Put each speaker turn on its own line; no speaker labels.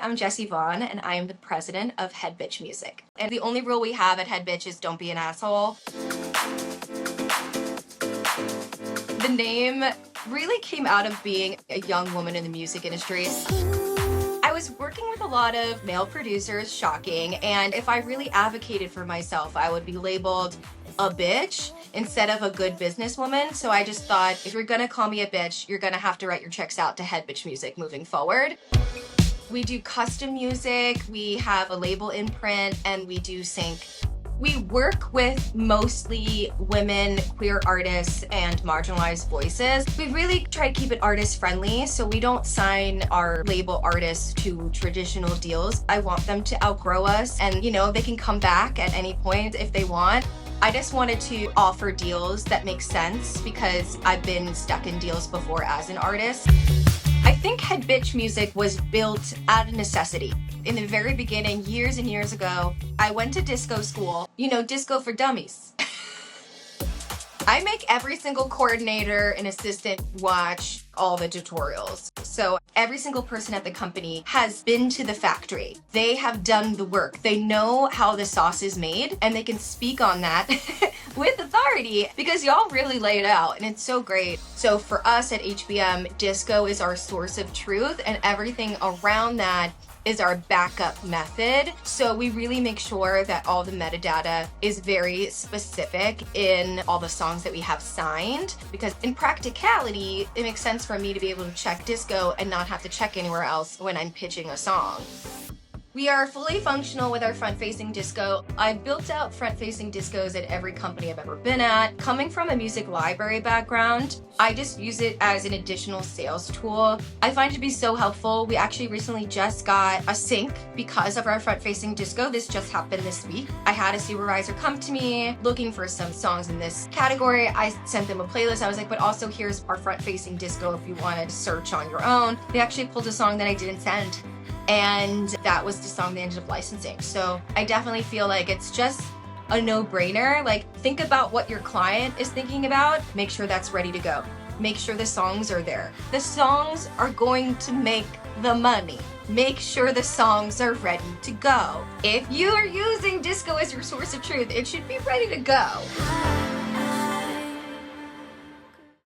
I'm Jessie Vaughn, and I am the president of Head Bitch Music. And the only rule we have at Head Bitch is don't be an asshole. The name really came out of being a young woman in the music industry. I was working with a lot of male producers, shocking, and if I really advocated for myself, I would be labeled a bitch instead of a good businesswoman. So I just thought, if you're gonna call me a bitch, you're gonna have to write your checks out to Head Bitch Music moving forward. We do custom music, we have a label imprint, and we do sync. We work with mostly women, queer artists, and marginalized voices. We really try to keep it artist friendly, so we don't sign our label artists to traditional deals. I want them to outgrow us, and they can come back at any point if they want. I just wanted to offer deals that make sense because I've been stuck in deals before as an artist. I think Head Bitch Music was built out of necessity. In the very beginning, years and years ago, I went to disco school. Disco for dummies. I make every single coordinator and assistant watch all the tutorials. So every single person at the company has been to the factory. They have done the work. They know how the sauce is made, and they can speak on that with authority because y'all really lay it out, and it's so great. So for us at HBM, disco is our source of truth, and everything around that is our backup method. So we really make sure that all the metadata is very specific in all the songs that we have signed, because in practicality, it makes sense for me to be able to check disco and not have to check anywhere else when I'm pitching a song. We are fully functional with our front-facing disco. I've built out front-facing discos at every company I've ever been at. Coming from a music library background, I just use it as an additional sales tool. I find it to be so helpful. We actually recently just got a sync because of our front-facing disco. This just happened this week. I had a supervisor come to me looking for some songs in this category. I sent them a playlist. I was like, but also here's our front-facing disco if you wanted to search on your own. They actually pulled a song that I didn't send, and that was the song they ended up licensing. So I definitely feel like it's just a no-brainer. Like, think about what your client is thinking about. Make sure that's ready to go. Make sure the songs are there. The songs are going to make the money. Make sure the songs are ready to go. If you are using disco as your source of truth, it should be ready to go.